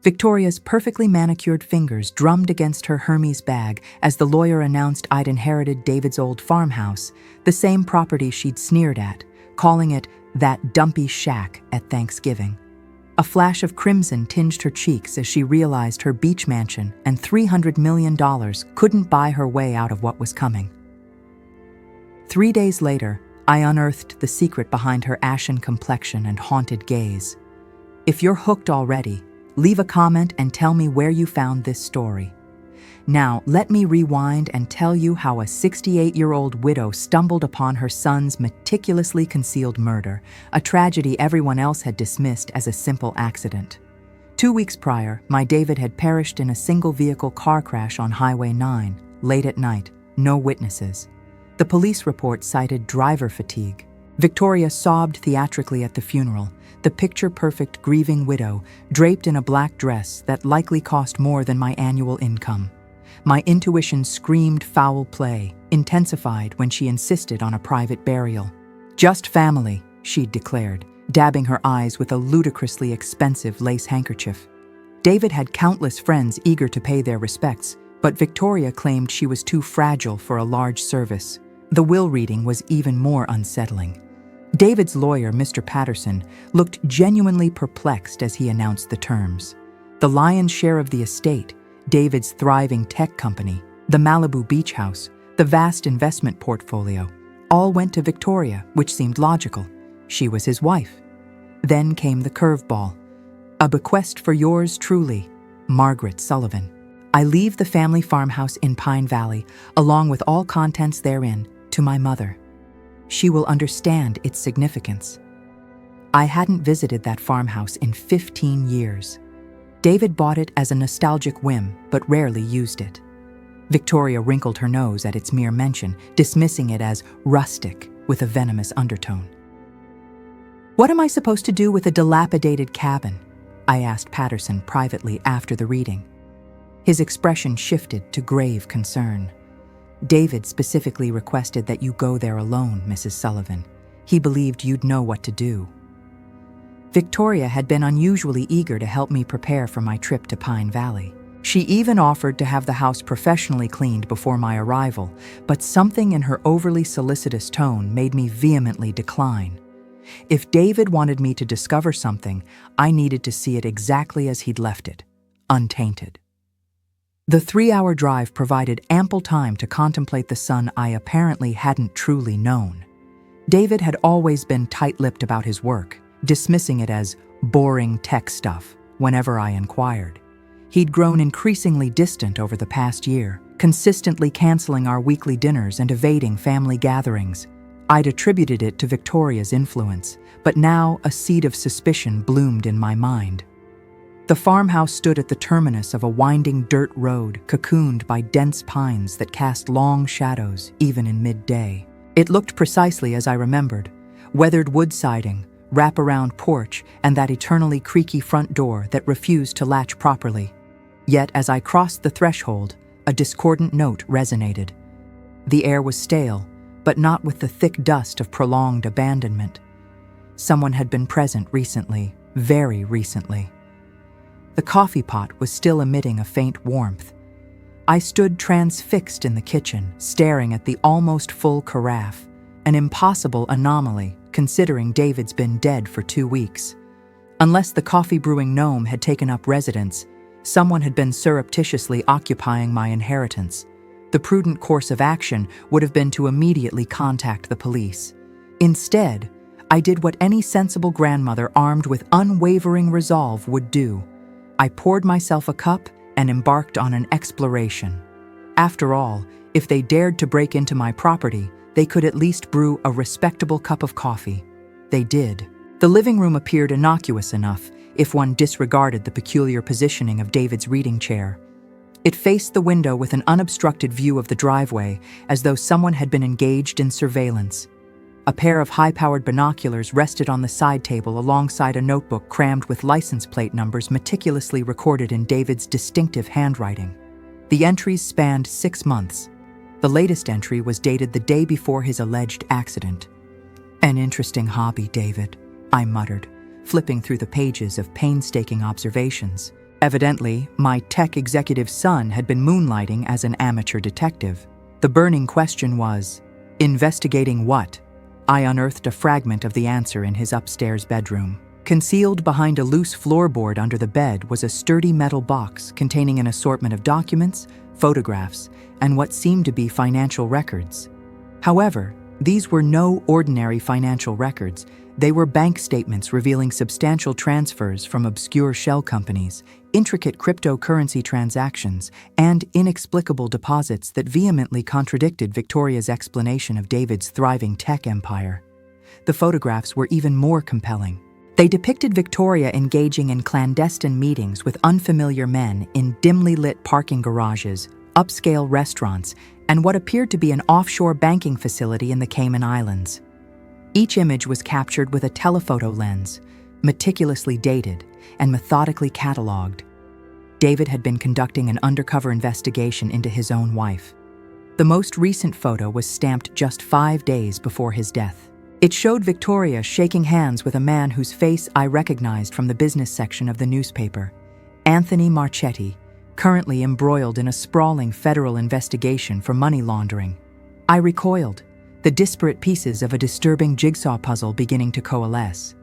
Victoria's perfectly manicured fingers drummed against her Hermes bag as the lawyer announced I'd inherited David's old farmhouse, the same property she'd sneered at, calling it that dumpy shack at Thanksgiving. A flash of crimson tinged her cheeks as she realized her beach mansion and $300 million couldn't buy her way out of what was coming. 3 days later, I unearthed the secret behind her ashen complexion and haunted gaze. If you're hooked already, leave a comment and tell me where you found this story. Now, let me rewind and tell you how a 68-year-old widow stumbled upon her son's meticulously concealed murder, a tragedy everyone else had dismissed as a simple accident. 2 weeks prior, my David had perished in a single-vehicle car crash on Highway 9, late at night, no witnesses. The police report cited driver fatigue. Victoria sobbed theatrically at the funeral, the picture-perfect grieving widow, draped in a black dress that likely cost more than my annual income. My intuition screamed foul play, intensified when she insisted on a private burial. "Just family," she'd declared, dabbing her eyes with a ludicrously expensive lace handkerchief. David had countless friends eager to pay their respects, but Victoria claimed she was too fragile for a large service. The will reading was even more unsettling. David's lawyer, Mr. Patterson, looked genuinely perplexed as he announced the terms. The lion's share of the estate, David's thriving tech company, the Malibu beach house, the vast investment portfolio, all went to Victoria, which seemed logical. She was his wife. Then came the curveball. A bequest for yours truly, Margaret Sullivan. I leave the family farmhouse in Pine Valley, along with all contents therein, to my mother. She will understand its significance. I hadn't visited that farmhouse in 15 years. David bought it as a nostalgic whim, but rarely used it. Victoria wrinkled her nose at its mere mention, dismissing it as rustic with a venomous undertone. "What am I supposed to do with a dilapidated cabin?" I asked Patterson privately after the reading. His expression shifted to grave concern. "David specifically requested that you go there alone, Mrs. Sullivan. He believed you'd know what to do." Victoria had been unusually eager to help me prepare for my trip to Pine Valley. She even offered to have the house professionally cleaned before my arrival, but something in her overly solicitous tone made me vehemently decline. If David wanted me to discover something, I needed to see it exactly as he'd left it, untainted. The 3-hour drive provided ample time to contemplate the son I apparently hadn't truly known. David had always been tight-lipped about his work, dismissing it as boring tech stuff whenever I inquired. He'd grown increasingly distant over the past year, consistently canceling our weekly dinners and evading family gatherings. I'd attributed it to Victoria's influence, but now a seed of suspicion bloomed in my mind. The farmhouse stood at the terminus of a winding dirt road cocooned by dense pines that cast long shadows even in midday. It looked precisely as I remembered: weathered wood siding, wrap-around porch, and that eternally creaky front door that refused to latch properly. Yet as I crossed the threshold, a discordant note resonated. The air was stale, but not with the thick dust of prolonged abandonment. Someone had been present recently, very recently. The coffee pot was still emitting a faint warmth. I stood transfixed in the kitchen, staring at the almost full carafe, an impossible anomaly considering David's been dead for 2 weeks. Unless the coffee-brewing gnome had taken up residence, someone had been surreptitiously occupying my inheritance. The prudent course of action would have been to immediately contact the police. Instead, I did what any sensible grandmother armed with unwavering resolve would do. I poured myself a cup and embarked on an exploration. After all, if they dared to break into my property, they could at least brew a respectable cup of coffee. They did. The living room appeared innocuous enough if one disregarded the peculiar positioning of David's reading chair. It faced the window with an unobstructed view of the driveway, as though someone had been engaged in surveillance. A pair of high-powered binoculars rested on the side table alongside a notebook crammed with license plate numbers meticulously recorded in David's distinctive handwriting. The entries spanned 6 months. The latest entry was dated the day before his alleged accident. "An interesting hobby, David," I muttered, flipping through the pages of painstaking observations. Evidently, my tech executive's son had been moonlighting as an amateur detective. The burning question was, investigating what? I unearthed a fragment of the answer in his upstairs bedroom. Concealed behind a loose floorboard under the bed was a sturdy metal box containing an assortment of documents, photographs, and what seemed to be financial records. However, these were no ordinary financial records. They were bank statements revealing substantial transfers from obscure shell companies, intricate cryptocurrency transactions, and inexplicable deposits that vehemently contradicted Victoria's explanation of David's thriving tech empire. The photographs were even more compelling. They depicted Victoria engaging in clandestine meetings with unfamiliar men in dimly lit parking garages, upscale restaurants, and what appeared to be an offshore banking facility in the Cayman Islands. Each image was captured with a telephoto lens, meticulously dated and methodically cataloged. David had been conducting an undercover investigation into his own wife. The most recent photo was stamped just 5 days before his death. It showed Victoria shaking hands with a man whose face I recognized from the business section of the newspaper, Anthony Marchetti, currently embroiled in a sprawling federal investigation for money laundering. I recoiled, the disparate pieces of a disturbing jigsaw puzzle beginning to coalesce.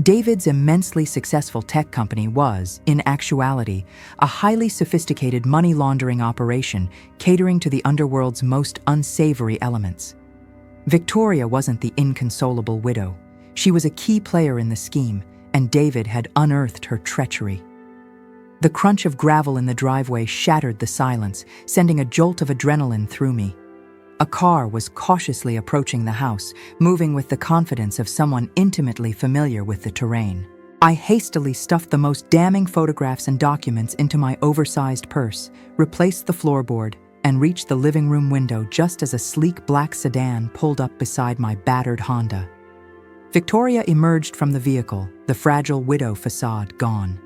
David's immensely successful tech company was, in actuality, a highly sophisticated money laundering operation catering to the underworld's most unsavory elements. Victoria wasn't the inconsolable widow. She was a key player in the scheme, and David had unearthed her treachery. The crunch of gravel in the driveway shattered the silence, sending a jolt of adrenaline through me. A car was cautiously approaching the house, moving with the confidence of someone intimately familiar with the terrain. I hastily stuffed the most damning photographs and documents into my oversized purse, replaced the floorboard, and reached the living room window just as a sleek black sedan pulled up beside my battered Honda. Victoria emerged from the vehicle, the fragile widow facade gone.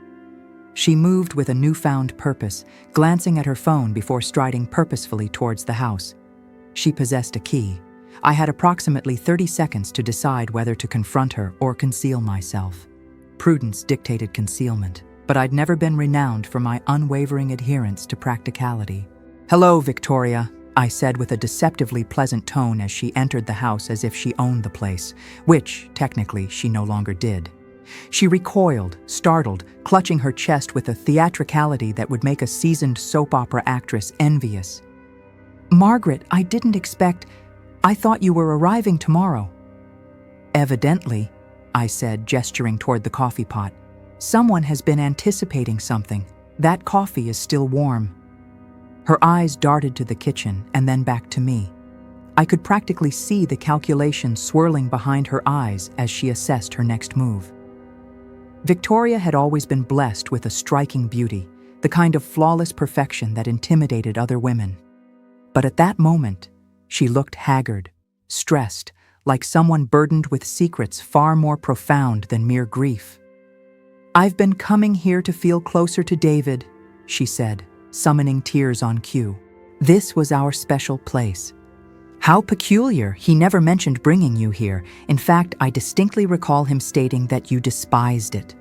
She moved with a newfound purpose, glancing at her phone before striding purposefully towards the house. She possessed a key. I had approximately 30 seconds to decide whether to confront her or conceal myself. Prudence dictated concealment, but I'd never been renowned for my unwavering adherence to practicality. "Hello, Victoria," I said with a deceptively pleasant tone as she entered the house as if she owned the place, which, technically, she no longer did. She recoiled, startled, clutching her chest with a theatricality that would make a seasoned soap opera actress envious. "Margaret, I didn't expect. I thought you were arriving tomorrow." "Evidently," I said, gesturing toward the coffee pot. "Someone has been anticipating something. That coffee is still warm." Her eyes darted to the kitchen and then back to me. I could practically see the calculation swirling behind her eyes as she assessed her next move. Victoria had always been blessed with a striking beauty, the kind of flawless perfection that intimidated other women. But at that moment, she looked haggard, stressed, like someone burdened with secrets far more profound than mere grief. "I've been coming here to feel closer to David," she said, summoning tears on cue. "This was our special place." "How peculiar, he never mentioned bringing you here. In fact, I distinctly recall him stating that you despised it."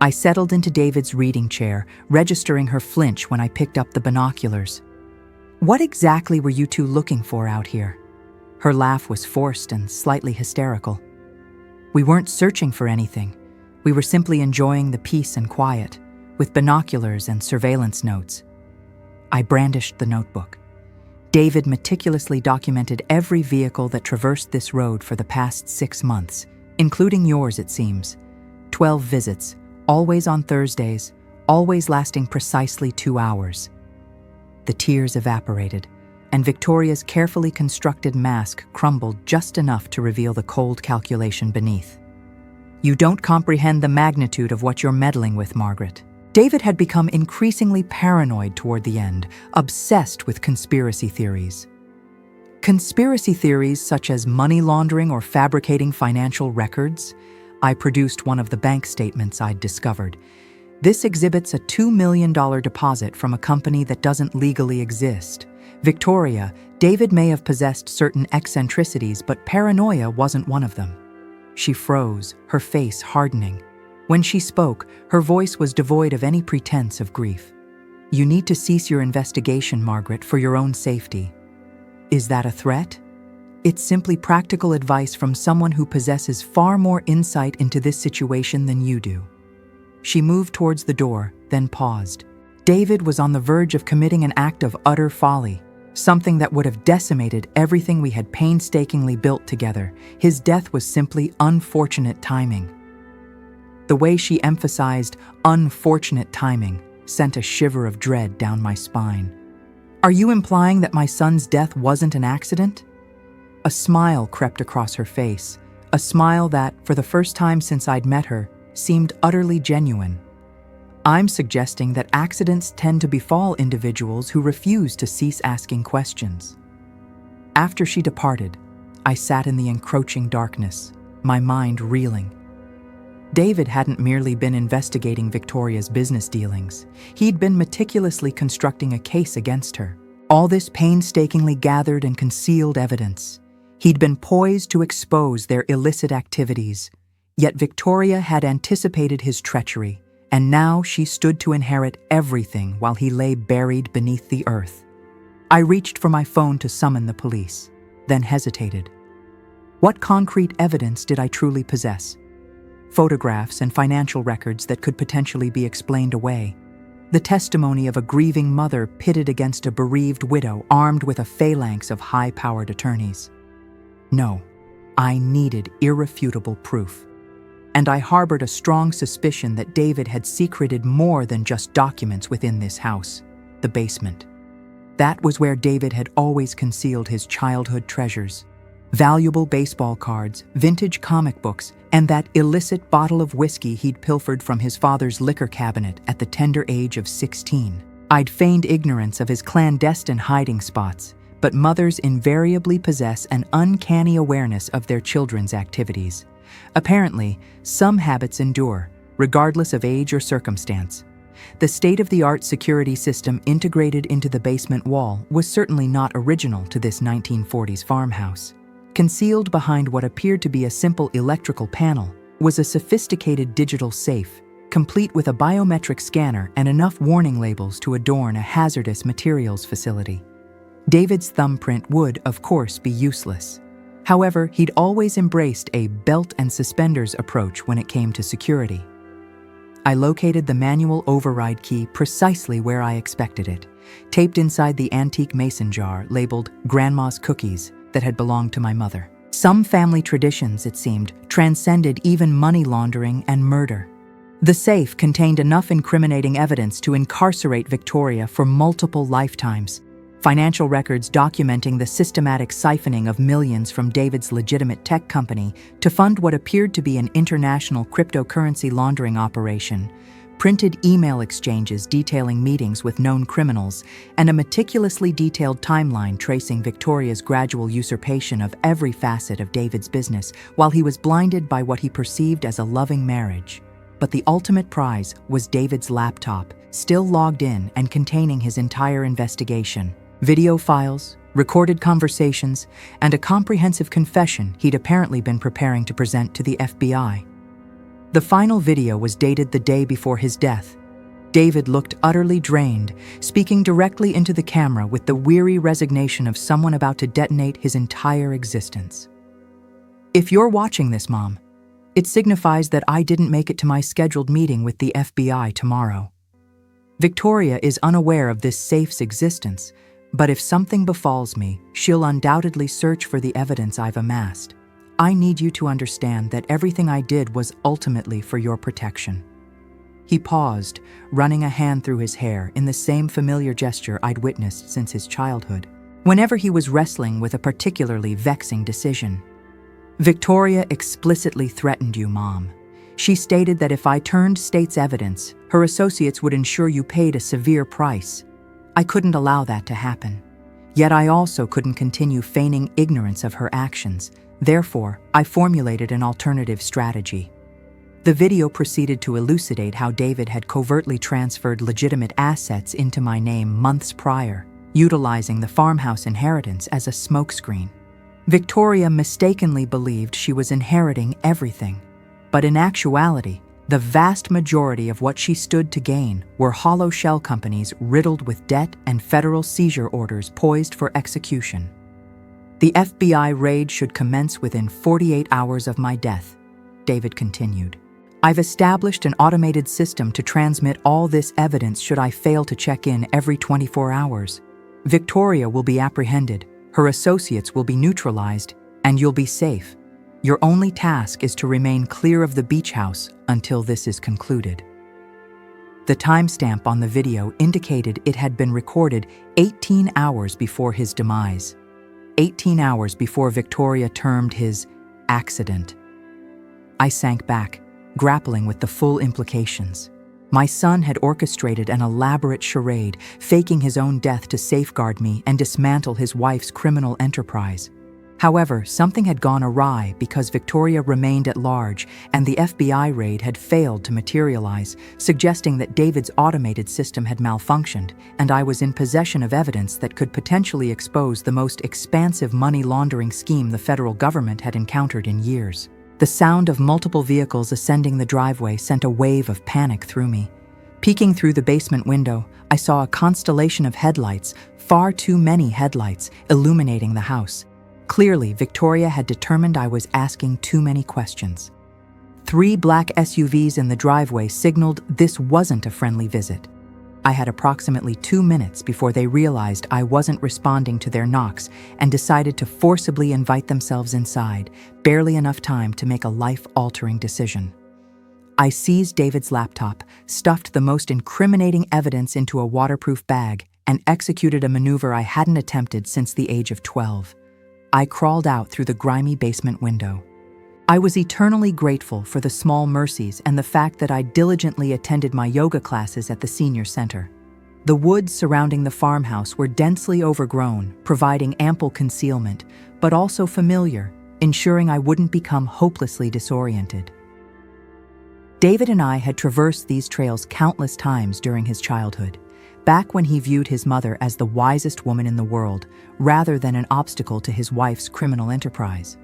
I settled into David's reading chair, registering her flinch when I picked up the binoculars. "What exactly were you two looking for out here?" Her laugh was forced and slightly hysterical. "We weren't searching for anything. We were simply enjoying the peace and quiet, with binoculars and surveillance notes." I brandished the notebook. David meticulously documented every vehicle that traversed this road for the past 6 months, including yours, it seems. 12 visits, always on Thursdays, always lasting precisely 2 hours. The tears evaporated, and Victoria's carefully constructed mask crumbled just enough to reveal the cold calculation beneath. "You don't comprehend the magnitude of what you're meddling with, Margaret." David had become increasingly paranoid toward the end, obsessed with conspiracy theories. Conspiracy theories such as money laundering or fabricating financial records? I produced one of the bank statements I'd discovered. This exhibits a $2 million deposit from a company that doesn't legally exist. Victoria, David may have possessed certain eccentricities, but paranoia wasn't one of them. She froze, her face hardening. When she spoke, her voice was devoid of any pretense of grief. "You need to cease your investigation, Margaret, for your own safety." Is that a threat? It's simply practical advice from someone who possesses far more insight into this situation than you do. She moved towards the door, then paused. David was on the verge of committing an act of utter folly, something that would have decimated everything we had painstakingly built together. His death was simply unfortunate timing. The way she emphasized unfortunate timing sent a shiver of dread down my spine. "Are you implying that my son's death wasn't an accident?" A smile crept across her face, a smile that, for the first time since I'd met her, seemed utterly genuine. "I'm suggesting that accidents tend to befall individuals who refuse to cease asking questions." After she departed, I sat in the encroaching darkness, my mind reeling. David hadn't merely been investigating Victoria's business dealings. He'd been meticulously constructing a case against her. All this painstakingly gathered and concealed evidence. He'd been poised to expose their illicit activities. Yet Victoria had anticipated his treachery, and now she stood to inherit everything while he lay buried beneath the earth. I reached for my phone to summon the police, then hesitated. What concrete evidence did I truly possess? Photographs and financial records that could potentially be explained away. The testimony of a grieving mother pitted against a bereaved widow armed with a phalanx of high-powered attorneys. No, I needed irrefutable proof. And I harbored a strong suspicion that David had secreted more than just documents within this house, the basement. That was where David had always concealed his childhood treasures. Valuable baseball cards, vintage comic books, and that illicit bottle of whiskey he'd pilfered from his father's liquor cabinet at the tender age of 16. I'd feigned ignorance of his clandestine hiding spots, but mothers invariably possess an uncanny awareness of their children's activities. Apparently, some habits endure, regardless of age or circumstance. The state-of-the-art security system integrated into the basement wall was certainly not original to this 1940s farmhouse. Concealed behind what appeared to be a simple electrical panel was a sophisticated digital safe, complete with a biometric scanner and enough warning labels to adorn a hazardous materials facility. David's thumbprint would, of course, be useless. However, he'd always embraced a belt and suspenders approach when it came to security. I located the manual override key precisely where I expected it, taped inside the antique mason jar labeled Grandma's Cookies that had belonged to my mother. Some family traditions, it seemed, transcended even money laundering and murder. The safe contained enough incriminating evidence to incarcerate Victoria for multiple lifetimes. Financial records documenting the systematic siphoning of millions from David's legitimate tech company to fund what appeared to be an international cryptocurrency laundering operation, printed email exchanges detailing meetings with known criminals, and a meticulously detailed timeline tracing Victoria's gradual usurpation of every facet of David's business while he was blinded by what he perceived as a loving marriage. But the ultimate prize was David's laptop, still logged in and containing his entire investigation. Video files, recorded conversations, and a comprehensive confession he'd apparently been preparing to present to the FBI. The final video was dated the day before his death. David looked utterly drained, speaking directly into the camera with the weary resignation of someone about to detonate his entire existence. "If you're watching this, Mom, it signifies that I didn't make it to my scheduled meeting with the FBI tomorrow. Victoria is unaware of this safe's existence, but if something befalls me, she'll undoubtedly search for the evidence I've amassed. I need you to understand that everything I did was ultimately for your protection." He paused, running a hand through his hair in the same familiar gesture I'd witnessed since his childhood, whenever he was wrestling with a particularly vexing decision. "Victoria explicitly threatened you, Mom. She stated that if I turned state's evidence, her associates would ensure you paid a severe price. I couldn't allow that to happen. Yet I also couldn't continue feigning ignorance of her actions. Therefore, I formulated an alternative strategy." The video proceeded to elucidate how David had covertly transferred legitimate assets into my name months prior, utilizing the farmhouse inheritance as a smokescreen. Victoria mistakenly believed she was inheriting everything, but in actuality, The vast majority of what she stood to gain were hollow shell companies riddled with debt and federal seizure orders poised for execution. The FBI raid should commence within 48 hours of my death, David continued. I've established an automated system to transmit all this evidence should I fail to check in every 24 hours. Victoria will be apprehended, her associates will be neutralized, and you'll be safe. Your only task is to remain clear of the beach house until this is concluded. The timestamp on the video indicated it had been recorded 18 hours before his demise. 18 hours before Victoria termed his accident. I sank back, grappling with the full implications. My son had orchestrated an elaborate charade, faking his own death to safeguard me and dismantle his wife's criminal enterprise. However, something had gone awry because Victoria remained at large and the FBI raid had failed to materialize, suggesting that David's automated system had malfunctioned and I was in possession of evidence that could potentially expose the most expansive money laundering scheme the federal government had encountered in years. The sound of multiple vehicles ascending the driveway sent a wave of panic through me. Peeking through the basement window, I saw a constellation of headlights, far too many headlights, illuminating the house. Clearly, Victoria had determined I was asking too many questions. 3 black SUVs in the driveway signaled this wasn't a friendly visit. I had approximately 2 minutes before they realized I wasn't responding to their knocks and decided to forcibly invite themselves inside, barely enough time to make a life-altering decision. I seized David's laptop, stuffed the most incriminating evidence into a waterproof bag, and executed a maneuver I hadn't attempted since the age of 12. I crawled out through the grimy basement window. I was eternally grateful for the small mercies and the fact that I diligently attended my yoga classes at the senior center. The woods surrounding the farmhouse were densely overgrown, providing ample concealment, but also familiar, ensuring I wouldn't become hopelessly disoriented. David and I had traversed these trails countless times during his childhood, back when he viewed his mother as the wisest woman in the world, rather than an obstacle to his wife's criminal enterprise.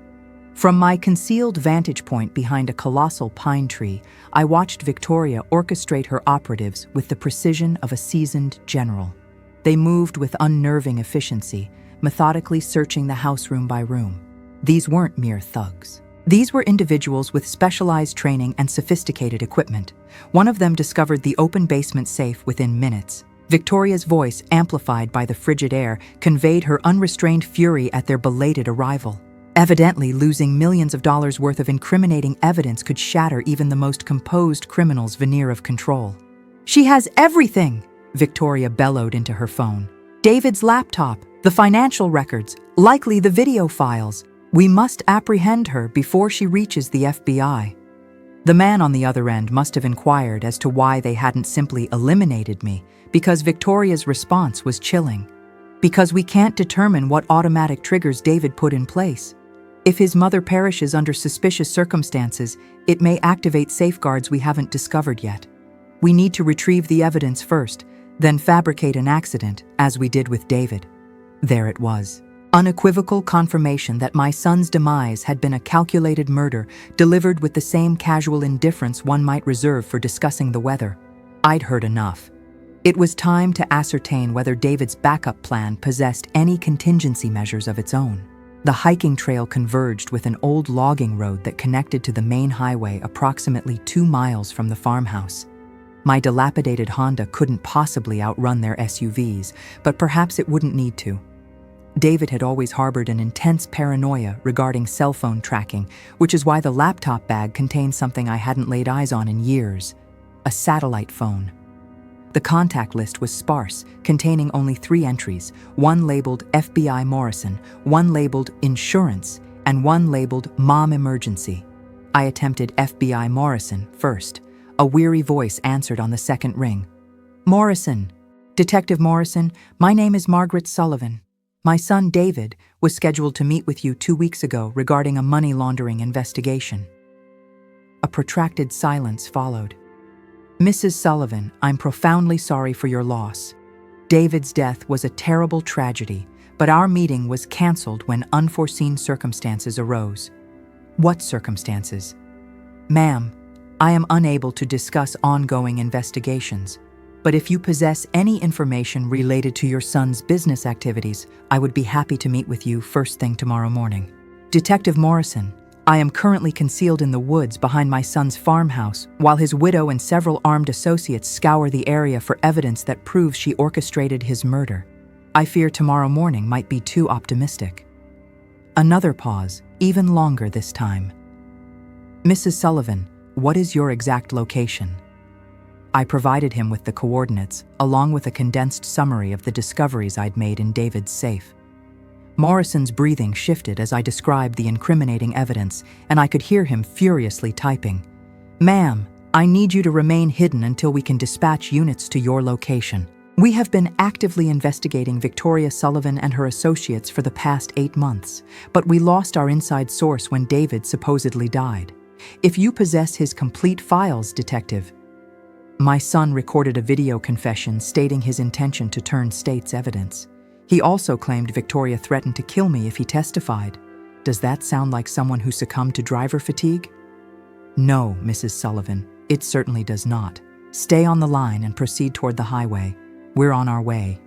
From my concealed vantage point behind a colossal pine tree, I watched Victoria orchestrate her operatives with the precision of a seasoned general. They moved with unnerving efficiency, methodically searching the house room by room. These weren't mere thugs. These were individuals with specialized training and sophisticated equipment. One of them discovered the open basement safe within minutes. Victoria's voice, amplified by the frigid air, conveyed her unrestrained fury at their belated arrival. Evidently, losing millions of dollars worth of incriminating evidence could shatter even the most composed criminal's veneer of control. "She has everything!" Victoria bellowed into her phone. "David's laptop, the financial records, likely the video files. We must apprehend her before she reaches the FBI." The man on the other end must have inquired as to why they hadn't simply eliminated me, because Victoria's response was chilling. "Because we can't determine what automatic triggers David put in place. If his mother perishes under suspicious circumstances, it may activate safeguards we haven't discovered yet. We need to retrieve the evidence first, then fabricate an accident, as we did with David." There it was. Unequivocal confirmation that my son's demise had been a calculated murder, delivered with the same casual indifference one might reserve for discussing the weather. I'd heard enough. It was time to ascertain whether David's backup plan possessed any contingency measures of its own. The hiking trail converged with an old logging road that connected to the main highway approximately 2 miles from the farmhouse. My dilapidated Honda couldn't possibly outrun their SUVs, but perhaps it wouldn't need to. David had always harbored an intense paranoia regarding cell phone tracking, which is why the laptop bag contained something I hadn't laid eyes on in years: a satellite phone. The contact list was sparse, containing only 3 entries, one labeled FBI Morrison, one labeled Insurance, and one labeled Mom Emergency. I attempted FBI Morrison first. A weary voice answered on the second ring. "Morrison. Detective Morrison, my name is Margaret Sullivan. My son David was scheduled to meet with you 2 weeks ago regarding a money laundering investigation." A protracted silence followed. "Mrs. Sullivan, I'm profoundly sorry for your loss. David's death was a terrible tragedy, but our meeting was canceled when unforeseen circumstances arose." "What circumstances?" "Ma'am, I am unable to discuss ongoing investigations, but if you possess any information related to your son's business activities, I would be happy to meet with you first thing tomorrow morning. Detective Morrison, I am currently concealed in the woods behind my son's farmhouse while his widow and several armed associates scour the area for evidence that proves she orchestrated his murder. I fear tomorrow morning might be too optimistic. Another pause, even longer this time. Mrs. Sullivan, what is your exact location? I provided him with the coordinates, along with a condensed summary of the discoveries I'd made in David's safe. Morrison's breathing shifted as I described the incriminating evidence, and I could hear him furiously typing. Ma'am, I need you to remain hidden until we can dispatch units to your location. We have been actively investigating Victoria Sullivan and her associates for the past 8 months, but we lost our inside source when David supposedly died. If you possess his complete files, Detective. My son recorded a video confession stating his intention to turn state's evidence. He also claimed Victoria threatened to kill me if he testified. Does that sound like someone who succumbed to driver fatigue? No, Mrs. Sullivan, it certainly does not. Stay on the line and proceed toward the highway. We're on our way.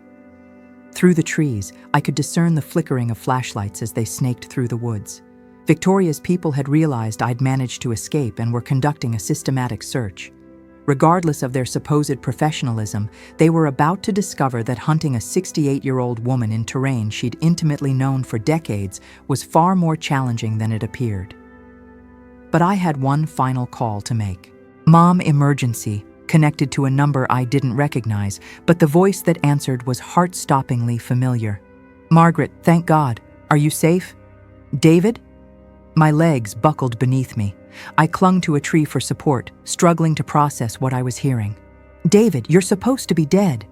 Through the trees, I could discern the flickering of flashlights as they snaked through the woods. Victoria's people had realized I'd managed to escape and were conducting a systematic search. Regardless of their supposed professionalism, they were about to discover that hunting a 68-year-old woman in terrain she'd intimately known for decades was far more challenging than it appeared. But I had one final call to make. Mom, emergency, connected to a number I didn't recognize, but the voice that answered was heart-stoppingly familiar. Margaret, thank God. Are you safe? David? My legs buckled beneath me. I clung to a tree for support, struggling to process what I was hearing. David, you're supposed to be dead.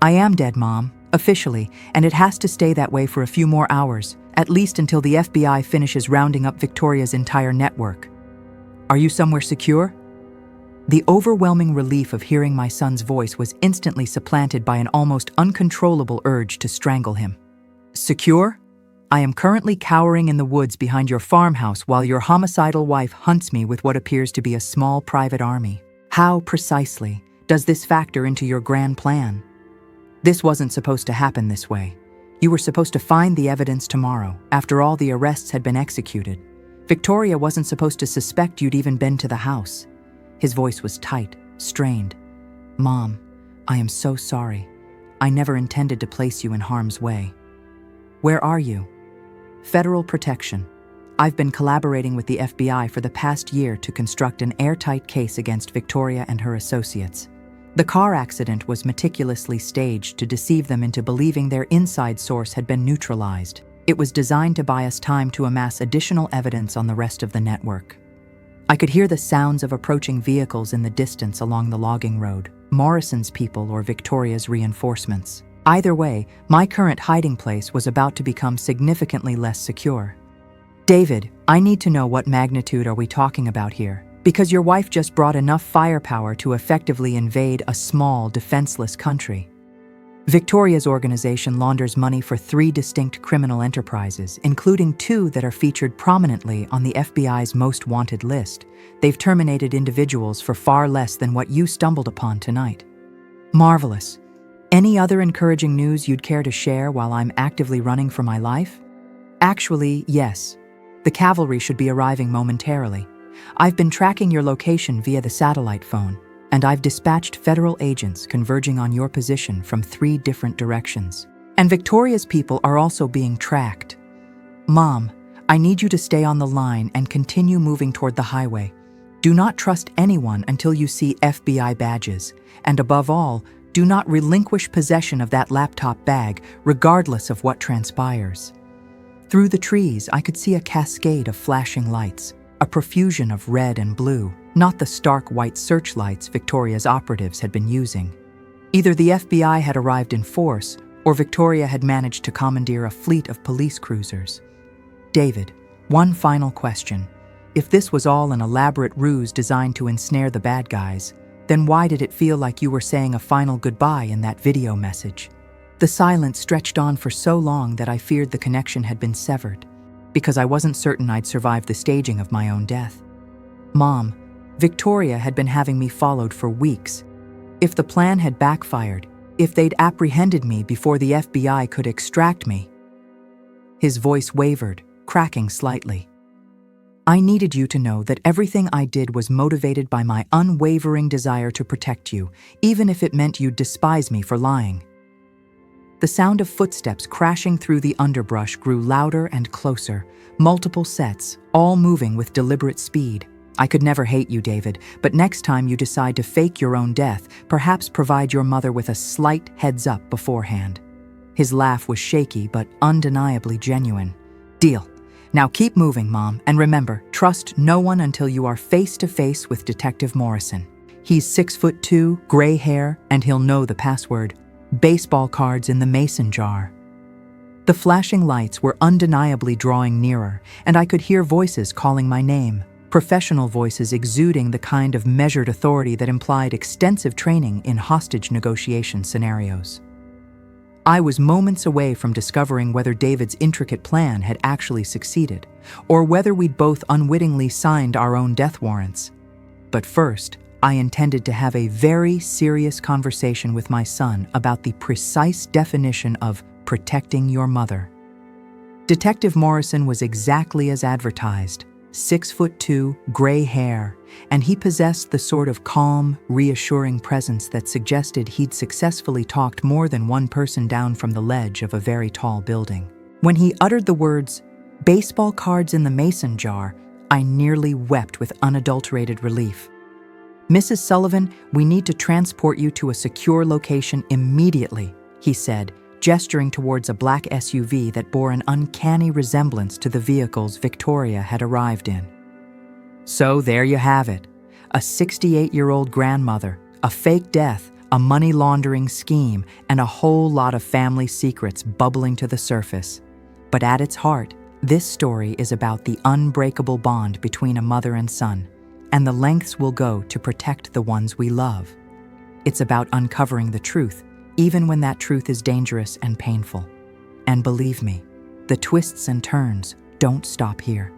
I am dead, Mom, officially, and it has to stay that way for a few more hours, at least until the FBI finishes rounding up Victoria's entire network. Are you somewhere secure? The overwhelming relief of hearing my son's voice was instantly supplanted by an almost uncontrollable urge to strangle him. Secure? I am currently cowering in the woods behind your farmhouse while your homicidal wife hunts me with what appears to be a small private army. How precisely does this factor into your grand plan? This wasn't supposed to happen this way. You were supposed to find the evidence tomorrow, after all the arrests had been executed. Victoria wasn't supposed to suspect you'd even been to the house. His voice was tight, strained. Mom, I am so sorry. I never intended to place you in harm's way. Where are you? Federal protection. I've been collaborating with the FBI for the past year to construct an airtight case against Victoria and her associates. The car accident was meticulously staged to deceive them into believing their inside source had been neutralized. It was designed to buy us time to amass additional evidence on the rest of the network. I could hear the sounds of approaching vehicles in the distance along the logging road, Morrison's people or Victoria's reinforcements. Either way, my current hiding place was about to become significantly less secure. David, I need to know what magnitude are we talking about here, because your wife just brought enough firepower to effectively invade a small, defenseless country. Victoria's organization launders money for 3 distinct criminal enterprises, including 2 that are featured prominently on the FBI's most wanted list. They've terminated individuals for far less than what you stumbled upon tonight. Marvelous. Any other encouraging news you'd care to share while I'm actively running for my life? Actually, yes. The cavalry should be arriving momentarily. I've been tracking your location via the satellite phone, and I've dispatched federal agents converging on your position from 3 different directions. And Victoria's people are also being tracked. Mom, I need you to stay on the line and continue moving toward the highway. Do not trust anyone until you see FBI badges, and above all, do not relinquish possession of that laptop bag, regardless of what transpires. Through the trees, I could see a cascade of flashing lights, a profusion of red and blue, not the stark white searchlights Victoria's operatives had been using. Either the FBI had arrived in force, or Victoria had managed to commandeer a fleet of police cruisers. David, one final question. If this was all an elaborate ruse designed to ensnare the bad guys, then why did it feel like you were saying a final goodbye in that video message? The silence stretched on for so long that I feared the connection had been severed, because I wasn't certain I'd survive the staging of my own death. Mom, Victoria had been having me followed for weeks. If the plan had backfired, if they'd apprehended me before the FBI could extract me. His voice wavered, cracking slightly. I needed you to know that everything I did was motivated by my unwavering desire to protect you, even if it meant you'd despise me for lying. The sound of footsteps crashing through the underbrush grew louder and closer, multiple sets, all moving with deliberate speed. I could never hate you, David, but next time you decide to fake your own death, perhaps provide your mother with a slight heads up beforehand. His laugh was shaky but undeniably genuine. Deal. Now keep moving, Mom, and remember, trust no one until you are face to face with Detective Morrison. He's 6'2", gray hair, and he'll know the password. Baseball cards in the mason jar. The flashing lights were undeniably drawing nearer, and I could hear voices calling my name. Professional voices exuding the kind of measured authority that implied extensive training in hostage negotiation scenarios. I was moments away from discovering whether David's intricate plan had actually succeeded, or whether we'd both unwittingly signed our own death warrants. But first, I intended to have a very serious conversation with my son about the precise definition of protecting your mother. Detective Morrison was exactly as advertised, 6'2", gray hair, and he possessed the sort of calm, reassuring presence that suggested he'd successfully talked more than one person down from the ledge of a very tall building. When he uttered the words, "baseball cards in the mason jar," I nearly wept with unadulterated relief. "Mrs. Sullivan, we need to transport you to a secure location immediately," he said, gesturing towards a black SUV that bore an uncanny resemblance to the vehicles Victoria had arrived in. So there you have it. A 68-year-old grandmother, a fake death, a money laundering scheme, and a whole lot of family secrets bubbling to the surface. But at its heart, this story is about the unbreakable bond between a mother and son, and the lengths we'll go to protect the ones we love. It's about uncovering the truth, even when that truth is dangerous and painful. And believe me, the twists and turns don't stop here.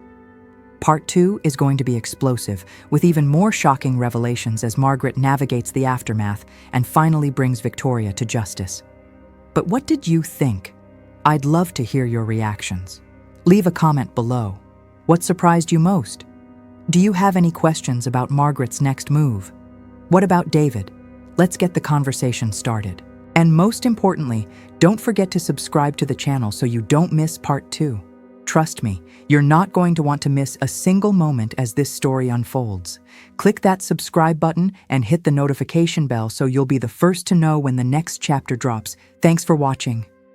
Part 2 is going to be explosive, with even more shocking revelations as Margaret navigates the aftermath and finally brings Victoria to justice. But what did you think? I'd love to hear your reactions. Leave a comment below. What surprised you most? Do you have any questions about Margaret's next move? What about David? Let's get the conversation started. And most importantly, don't forget to subscribe to the channel so you don't miss part 2. Trust me, you're not going to want to miss a single moment as this story unfolds. Click that subscribe button and hit the notification bell so you'll be the first to know when the next chapter drops. Thanks for watching.